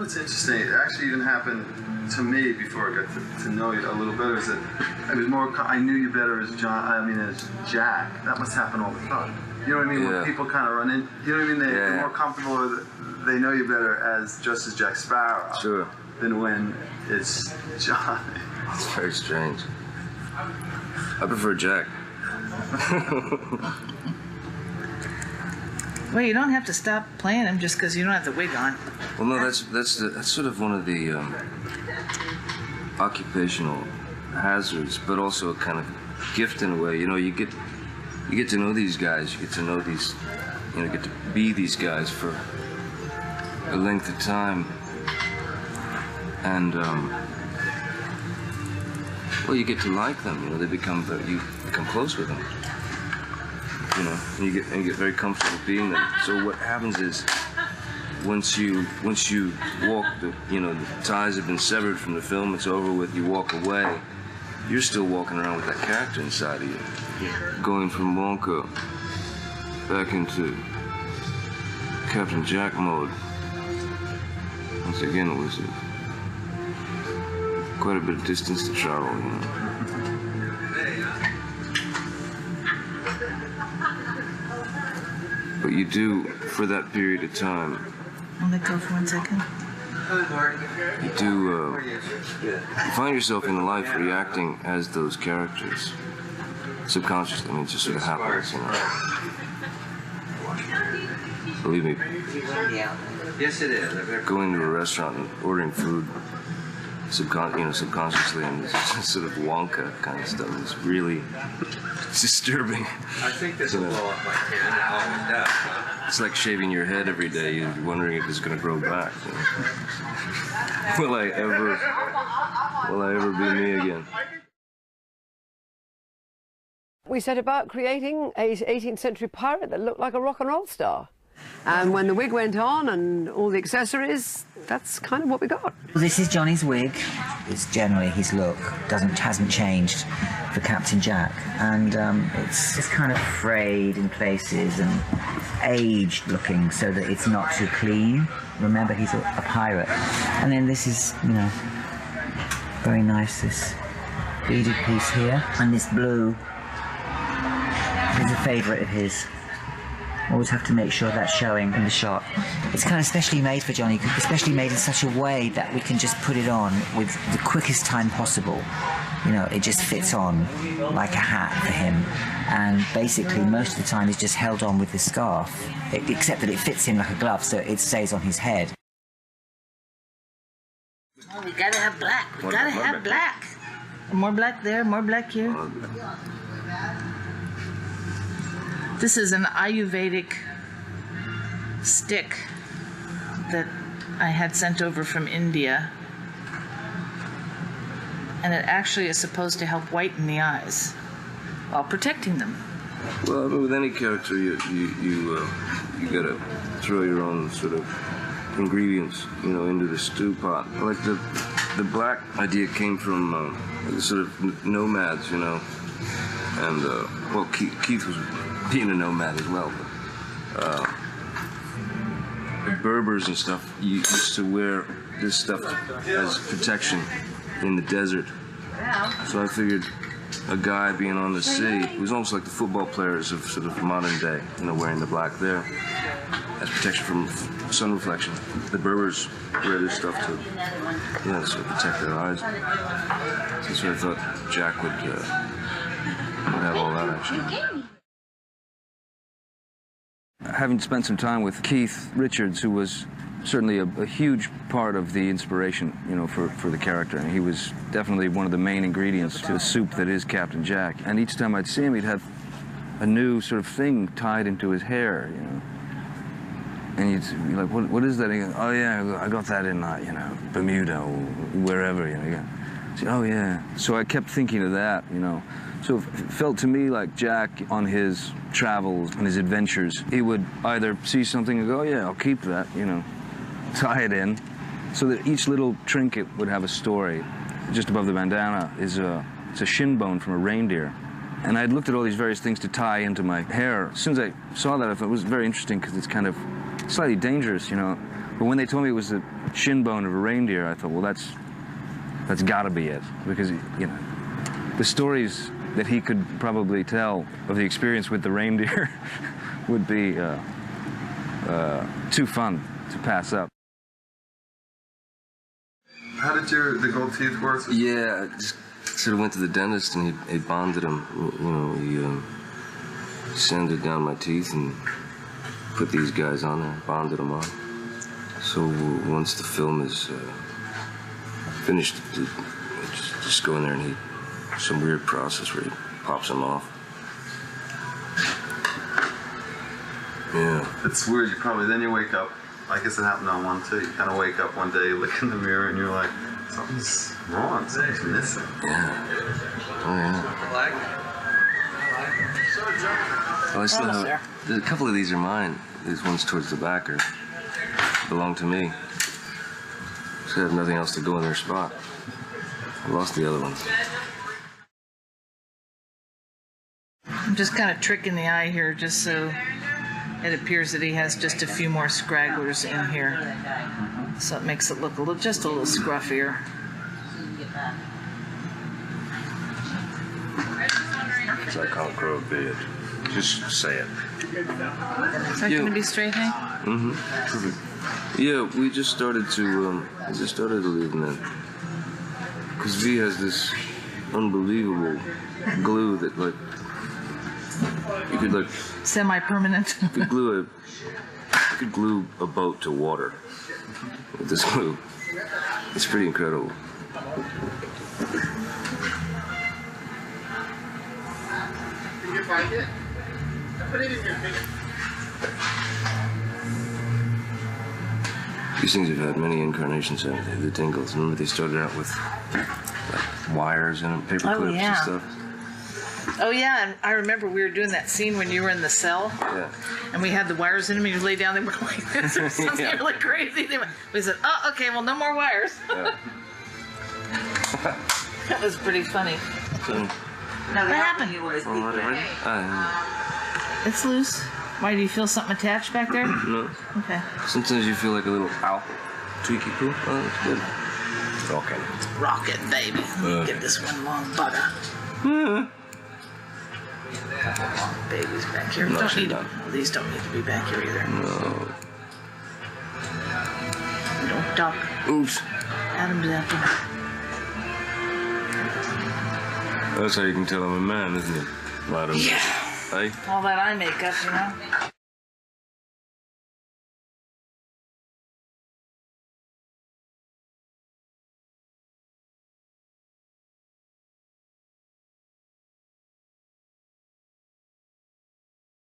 know what's interesting? It actually even happened to me before I got to know you a little better. Is that it was more? I knew you better as as Jack. That must happen all the time. You know what I mean? Yeah. When people kind of run in, you know what I mean? They're more comfortable with. They know you better as Jack Sparrow. Sure. Than when it's Johnny. It's very strange. I prefer Jack. Well, you don't have to stop playing him just because you don't have the wig on. Well, no, that's sort of one of the occupational hazards, but also a kind of gift in a way. You know, you get to know these guys. You get to know these. You know, get to be these guys for a length of time, and well, you get to like them. You know, you become close with them. You know, and you get very comfortable being them. So what happens is, once you walk, the ties have been severed from the film. It's over with. You walk away. You're still walking around with that character inside of you, going from Wonka back into Captain Jack mode. Once again, it was quite a bit of distance to travel. You know. But you do, for that period of time. Let go for 1 second. You do, you find yourself in life reacting as those characters. Subconsciously, I mean, it just sort of happens, you know. Believe me. Yes, it is. Going to a restaurant and ordering food, subconsciously, and it's sort of Wonka kind of stuff. It's really disturbing. I think this will blow up my can. It always does, huh? It's like shaving your head every day. You're wondering if it's going to grow back. You know? Will I ever be me again? We set about creating an 18th century pirate that looked like a rock and roll star. And when the wig went on and all the accessories, that's kind of what we got. This is Johnny's wig. It's generally his look hasn't changed for Captain Jack, and it's kind of frayed in places and aged looking so that it's not too clean. Remember, he's a pirate. And then this is, very nice, this beaded piece here, and this blue is a favourite of his. Always have to make sure that's showing in the shot. It's kind of specially made for Johnny, especially made in such a way that we can just put it on with the quickest time possible. It just fits on like a hat for him. And basically, most of the time, he's just held on with the scarf, except that it fits him like a glove, so it stays on his head. Oh, we gotta have black. We gotta have black. More black there, more black here. This is an Ayurvedic stick that I had sent over from India. And it actually is supposed to help whiten the eyes while protecting them. Well, with any character, you gotta throw your own sort of ingredients, into the stew pot. Like the black idea came from the sort of nomads, and well, Keith was being a nomad as well, but the Berbers and stuff used to wear this stuff as protection in the desert. So I figured a guy being on the sea, it was almost like the football players of sort of modern day, wearing the black there as protection from sun reflection. The Berbers wear this stuff to, sort of protect their eyes. So I thought Jack would have all that actually. Having spent some time with Keith Richards, who was certainly a huge part of the inspiration, for the character. And he was definitely one of the main ingredients to the soup that is Captain Jack. And each time I'd see him, he'd have a new sort of thing tied into his hair, And you'd be like, what is that? And he goes, oh yeah, I got that in, Bermuda or wherever, So, oh yeah. So I kept thinking of that, So it felt to me like Jack, on his travels and his adventures, he would either see something and go, oh yeah, I'll keep that, tie it in, so that each little trinket would have a story. Just above the bandana it's a shin bone from a reindeer. And I'd looked at all these various things to tie into my hair. As soon as I saw that, I thought it was very interesting because it's kind of slightly dangerous, But when they told me it was the shin bone of a reindeer, I thought, well, that's got to be it, because you know, the stories that he could probably tell of the experience with the reindeer would be too fun to pass up. How did the gold teeth work? Yeah, I just sort of went to the dentist and he bonded them. You know, he sanded down my teeth and put these guys on there, bonded them on. So once the film is finished, just go in there and he, some weird process where he pops them off. Yeah. It's weird. Then you wake up. I guess it happened on one too. You kind of wake up one day, look in the mirror, and you're like, something's wrong. Something's missing. Yeah. Oh yeah. Well, I still have a couple of these are mine. These ones towards the back belong to me. So I have nothing else to go in their spot. I lost the other ones. I'm just kind of tricking the eye here just so it appears that he has just a few more scragglers in here. So it makes it look just a little scruffier. So I can't grow a beard. Just say it. Is that going to be straightening? Mm-hmm. Perfect. Yeah, we just started to leave them in. Because V has this unbelievable glue that, like, you could, like... Semi-permanent. You could glue a boat to water with this glue. It's pretty incredible. Did you find it? Put it in your finger. These things have had many incarnations, haven't they? The tingles. Remember, they started out with like wires in them, paper clips and stuff. Oh yeah, and I remember we were doing that scene when you were in the cell. Yeah. And we had the wires in them, and you lay down there like this or something really crazy. We said, "Oh, okay, well, no more wires." Yeah. That was pretty funny. No, what happened? It's loose. Why, do you feel something attached back there? No. Okay. Sometimes you feel like a little ow, tweaky poo. Oh, that's good. Rockin'. Rockin', baby. Let me get this one long butter. Babies back here. These don't need to be back here either. No. Don't duck. Oops. Adam's after. That's how you can tell I'm a man, isn't it? Adam. Yeah. Hey? All that eye makeup, you know.